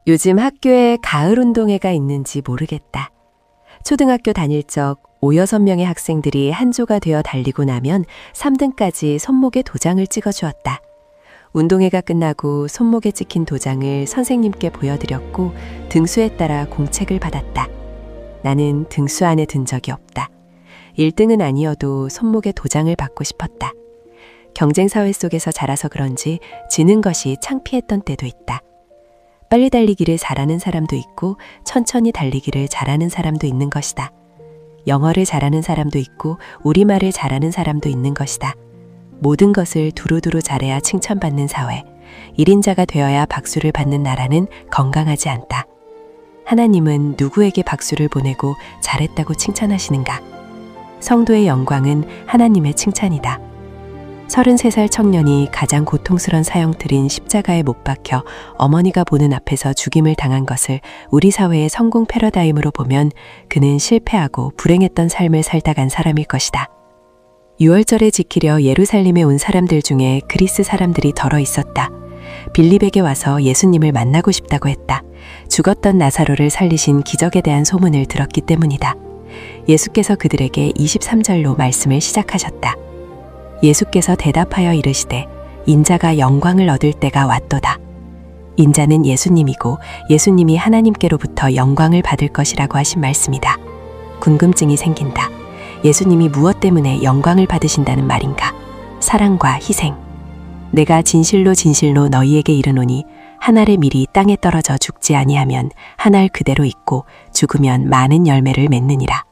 요즘 학교에 가을 운동회가 있는지 모르겠다. 초등학교 다닐 적 5, 6명의 학생들이 한 조가 되어 달리고 나면 3등까지 손목에 도장을 찍어주었다. 운동회가 끝나고 손목에 찍힌 도장을 선생님께 보여드렸고 등수에 따라 공책을 받았다. 나는 등수 안에 든 적이 없다. 1등은 아니어도 손목에 도장을 받고 싶었다. 경쟁사회 속에서 자라서 그런지 지는 것이 창피했던 때도 있다. 빨리 달리기를 잘하는 사람도 있고 천천히 달리기를 잘하는 사람도 있는 것이다. 영어를 잘하는 사람도 있고 우리말을 잘하는 사람도 있는 것이다. 모든 것을 두루두루 잘해야 칭찬받는 사회, 1인자가 되어야 박수를 받는 나라는 건강하지 않다. 하나님은 누구에게 박수를 보내고 잘했다고 칭찬하시는가? 성도의 영광은 하나님의 칭찬이다. 33살 청년이 가장 고통스러운 사형틀인 십자가에 못 박혀 어머니가 보는 앞에서 죽임을 당한 것을 우리 사회의 성공 패러다임으로 보면 그는 실패하고 불행했던 삶을 살다 간 사람일 것이다. 유월절에 지키려 예루살렘에 온 사람들 중에 그리스 사람들이 덜어 있었다. 빌립에게 와서 예수님을 만나고 싶다고 했다. 죽었던 나사로를 살리신 기적에 대한 소문을 들었기 때문이다. 예수께서 그들에게 23절로 말씀을 시작하셨다. 예수께서 대답하여 이르시되 인자가 영광을 얻을 때가 왔도다. 인자는 예수님이고 예수님이 하나님께로부터 영광을 받을 것이라고 하신 말씀이다. 궁금증이 생긴다. 예수님이 무엇 때문에 영광을 받으신다는 말인가? 사랑과 희생. 내가 진실로 진실로 너희에게 이르노니 한 알의 밀이 땅에 떨어져 죽지 아니하면 한 알 그대로 있고 죽으면 많은 열매를 맺느니라.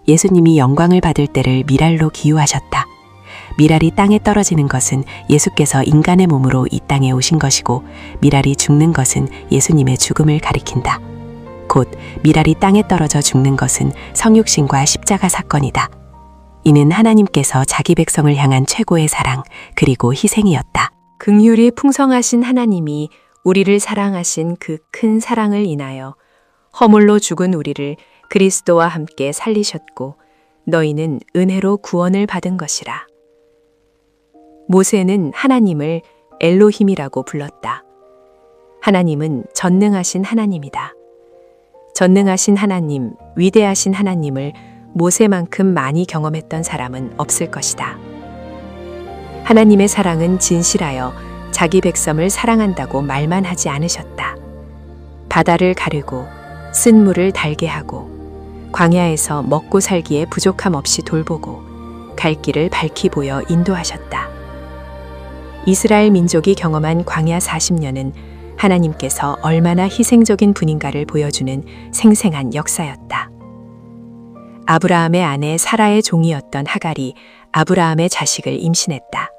예수님이 영광을 받을 때를 밀알로 기유하셨다. 밀알이 땅에 떨어지는 것은 예수께서 인간의 몸으로 이 땅에 오신 것이고 밀알이 죽는 것은 예수님의 죽음을 가리킨다. 곧 밀알이 땅에 떨어져 죽는 것은 성육신과 십자가 사건이다. 이는 하나님께서 자기 백성을 향한 최고의 사랑 그리고 희생이었다. 긍휼이 풍성하신 하나님이 우리를 사랑하신 그 큰 사랑을 인하여 허물로 죽은 우리를 그리스도와 함께 살리셨고 너희는 은혜로 구원을 받은 것이라. 모세는 하나님을 엘로힘이라고 불렀다. 하나님은 전능하신 하나님이다. 전능하신 하나님, 위대하신 하나님을 모세만큼 많이 경험했던 사람은 없을 것이다. 하나님의 사랑은 진실하여 자기 백성을 사랑한다고 말만 하지 않으셨다. 바다를 가르고 쓴 물을 달게 하고 광야에서 먹고 살기에 부족함 없이 돌보고 갈 길을 밝히 보여 인도하셨다. 이스라엘 민족이 경험한 광야 40년은 하나님께서 얼마나 희생적인 분인가를 보여주는 생생한 역사였다. 아브라함의 아내 사라의 종이었던 하갈이 아브라함의 자식을 임신했다.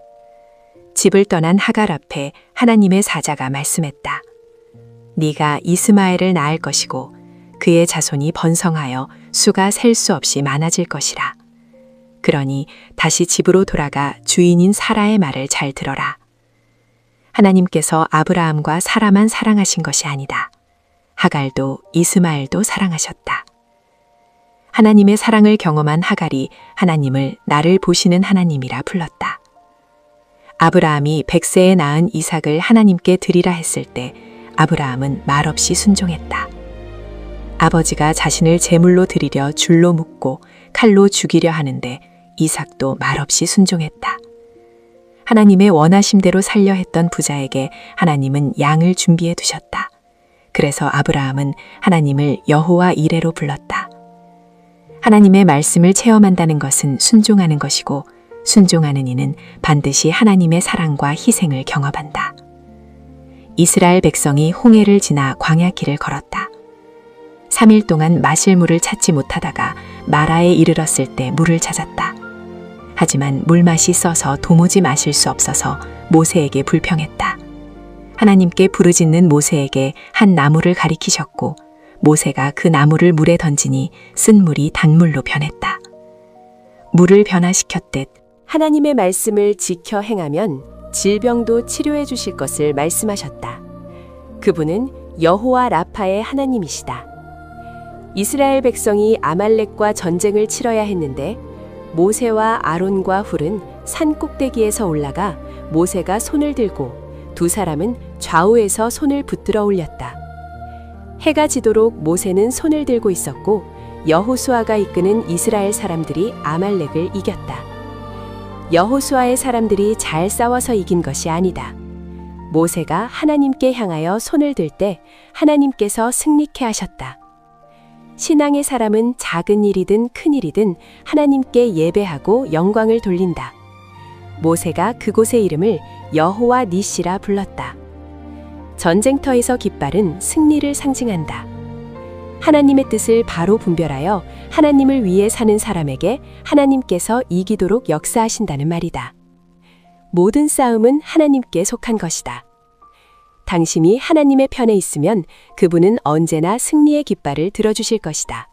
집을 떠난 하갈 앞에 하나님의 사자가 말씀했다. 네가 이스마엘을 낳을 것이고 그의 자손이 번성하여 수가 셀 수 없이 많아질 것이라. 그러니 다시 집으로 돌아가 주인인 사라의 말을 잘 들어라. 하나님께서 아브라함과 사라만 사랑하신 것이 아니다. 하갈도 이스마엘도 사랑하셨다. 하나님의 사랑을 경험한 하갈이 하나님을 나를 보시는 하나님이라 불렀다. 아브라함이 100세에 낳은 이삭을 하나님께 드리라 했을 때 아브라함은 말없이 순종했다. 아버지가 자신을 제물로 드리려 줄로 묶고 칼로 죽이려 하는데 이삭도 말없이 순종했다. 하나님의 원하심대로 살려 했던 부자에게 하나님은 양을 준비해 두셨다. 그래서 아브라함은 하나님을 여호와 이레로 불렀다. 하나님의 말씀을 체험한다는 것은 순종하는 것이고 순종하는 이는 반드시 하나님의 사랑과 희생을 경험한다. 이스라엘 백성이 홍해를 지나 광야길을 걸었다. 3일 동안 마실 물을 찾지 못하다가 마라에 이르렀을 때 물을 찾았다. 하지만 물맛이 써서 도무지 마실 수 없어서 모세에게 불평했다. 하나님께 부르짖는 모세에게 한 나무를 가리키셨고 모세가 그 나무를 물에 던지니 쓴 물이 단물로 변했다. 물을 변화시켰듯 하나님의 말씀을 지켜 행하면 질병도 치료해 주실 것을 말씀하셨다. 그분은 여호와 라파의 하나님이시다. 이스라엘 백성이 아말렉과 전쟁을 치러야 했는데 모세와 아론과 훌은 산 꼭대기에서 올라가 모세가 손을 들고 두 사람은 좌우에서 손을 붙들어 올렸다. 해가 지도록 모세는 손을 들고 있었고 여호수아가 이끄는 이스라엘 사람들이 아말렉을 이겼다. 여호수아의 사람들이 잘 싸워서 이긴 것이 아니다. 모세가 하나님께 향하여 손을 들 때 하나님께서 승리케 하셨다. 신앙의 사람은 작은 일이든 큰 일이든 하나님께 예배하고 영광을 돌린다. 모세가 그곳의 이름을 여호와 니시라 불렀다. 전쟁터에서 깃발은 승리를 상징한다. 하나님의 뜻을 바로 분별하여 하나님을 위해 사는 사람에게 하나님께서 이기도록 역사하신다는 말이다. 모든 싸움은 하나님께 속한 것이다. 당신이 하나님의 편에 있으면 그분은 언제나 승리의 깃발을 들어주실 것이다.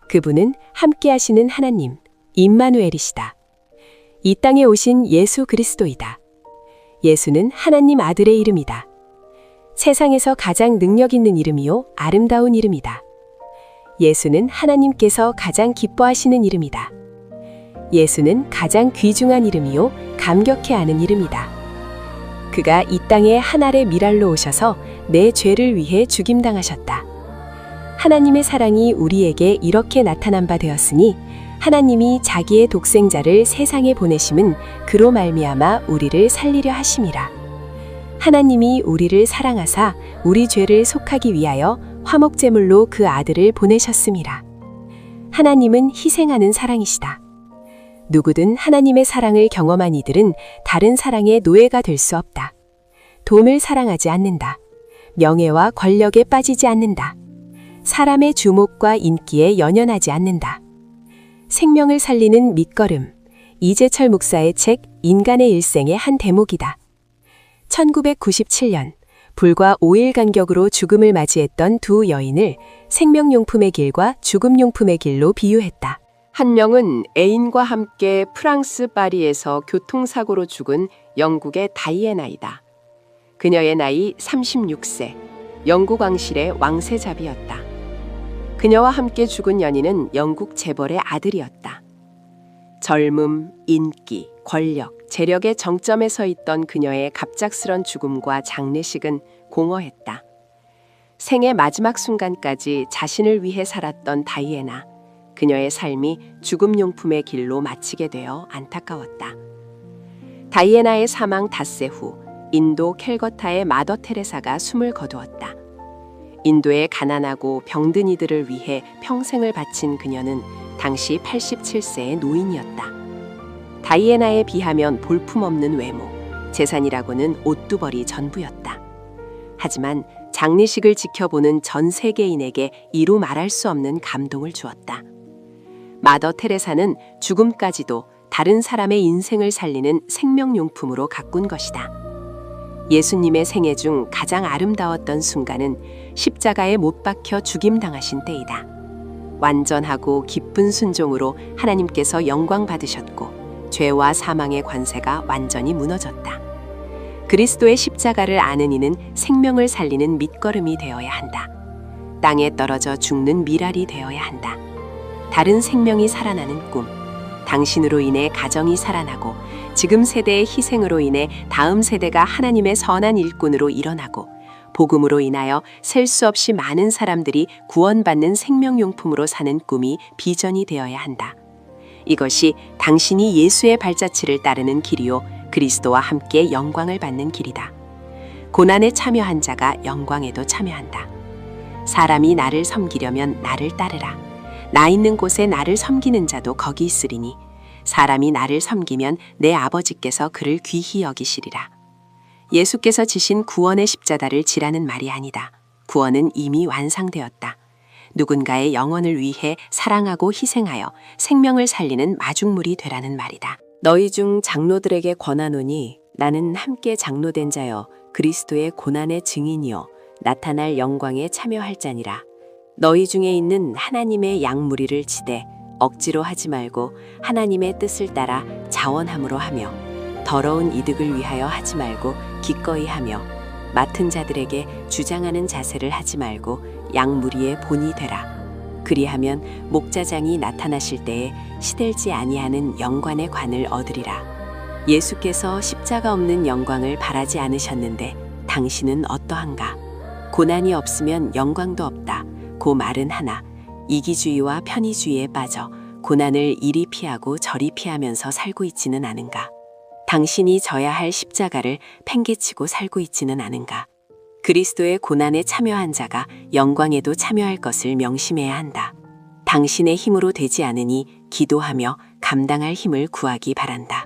그분은 함께 하시는 하나님, 임마누엘이시다. 이 땅에 오신 예수 그리스도이다. 예수는 하나님 아들의 이름이다. 세상에서 가장 능력 있는 이름이요 아름다운 이름이다. 예수는 하나님께서 가장 기뻐하시는 이름이다. 예수는 가장 귀중한 이름이요 감격해 하는 이름이다. 그가 이 땅에 한 알의 미랄로 오셔서 내 죄를 위해 죽임당하셨다. 하나님의 사랑이 우리에게 이렇게 나타난 바 되었으니 하나님이 자기의 독생자를 세상에 보내심은 그로 말미암아 우리를 살리려 하심이라. 하나님이 우리를 사랑하사 우리 죄를 속하기 위하여 화목제물로 그 아들을 보내셨음이라. 하나님은 희생하는 사랑이시다. 누구든 하나님의 사랑을 경험한 이들은 다른 사랑의 노예가 될 수 없다. 돈을 사랑하지 않는다. 명예와 권력에 빠지지 않는다. 사람의 주목과 인기에 연연하지 않는다. 생명을 살리는 밑거름, 이재철 목사의 책 인간의 일생의 한 대목이다. 1997년 불과 5일 간격으로 죽음을 맞이했던 두 여인을 생명용품의 길과 죽음용품의 길로 비유했다. 한 명은 애인과 함께 프랑스 파리에서 교통사고로 죽은 영국의 다이애나이다. 그녀의 나이 36세, 영국 왕실의 왕세자비였다. 그녀와 함께 죽은 연인은 영국 재벌의 아들이었다. 젊음, 인기, 권력, 재력의 정점에 서 있던 그녀의 갑작스런 죽음과 장례식은 공허했다. 생의 마지막 순간까지 자신을 위해 살았던 다이애나. 그녀의 삶이 죽음용품의 길로 마치게 되어 안타까웠다. 다이애나의 사망 닷새 후 인도 캘거타의 마더 테레사가 숨을 거두었다. 인도의 가난하고 병든 이들을 위해 평생을 바친 그녀는 당시 87세의 노인이었다. 다이애나에 비하면 볼품없는 외모, 재산이라고는 옷두벌이 전부였다. 하지만 장례식을 지켜보는 전 세계인에게 이루 말할 수 없는 감동을 주었다. 마더 테레사는 죽음까지도 다른 사람의 인생을 살리는 생명용품으로 가꾼 것이다. 예수님의 생애 중 가장 아름다웠던 순간은 십자가에 못 박혀 죽임당하신 때이다. 완전하고 기쁜 순종으로 하나님께서 영광 받으셨고 죄와 사망의 관세가 완전히 무너졌다. 그리스도의 십자가를 아는 이는 생명을 살리는 밑거름이 되어야 한다. 땅에 떨어져 죽는 미랄이 되어야 한다. 다른 생명이 살아나는 꿈, 당신으로 인해 가정이 살아나고 지금 세대의 희생으로 인해 다음 세대가 하나님의 선한 일꾼으로 일어나고 복음으로 인하여 셀 수 없이 많은 사람들이 구원받는 생명용품으로 사는 꿈이 비전이 되어야 한다. 이것이 당신이 예수의 발자취를 따르는 길이요 그리스도와 함께 영광을 받는 길이다. 고난에 참여한 자가 영광에도 참여한다. 사람이 나를 섬기려면 나를 따르라. 나 있는 곳에 나를 섬기는 자도 거기 있으리니 사람이 나를 섬기면 내 아버지께서 그를 귀히 여기시리라. 예수께서 지신 구원의 십자가를 지라는 말이 아니다. 구원은 이미 완성되었다. 누군가의 영혼을 위해 사랑하고 희생하여 생명을 살리는 마중물이 되라는 말이다. 너희 중 장로들에게 권하노니 나는 함께 장로된 자여 그리스도의 고난의 증인이요 나타날 영광에 참여할 자니라. 너희 중에 있는 하나님의 양무리를 치되 억지로 하지 말고 하나님의 뜻을 따라 자원함으로 하며 더러운 이득을 위하여 하지 말고 기꺼이 하며 맡은 자들에게 주장하는 자세를 하지 말고 양무리의 본이 되라. 그리하면 목자장이 나타나실 때에 시들지 아니하는 영광의 관을 얻으리라. 예수께서 십자가 없는 영광을 바라지 않으셨는데 당신은 어떠한가? 고난이 없으면 영광도 없다. 고 말은 하나, 이기주의와 편의주의에 빠져 고난을 이리 피하고 저리 피하면서 살고 있지는 않은가? 당신이 져야 할 십자가를 팽개치고 살고 있지는 않은가? 그리스도의 고난에 참여한 자가 영광에도 참여할 것을 명심해야 한다. 당신의 힘으로 되지 않으니 기도하며 감당할 힘을 구하기 바란다.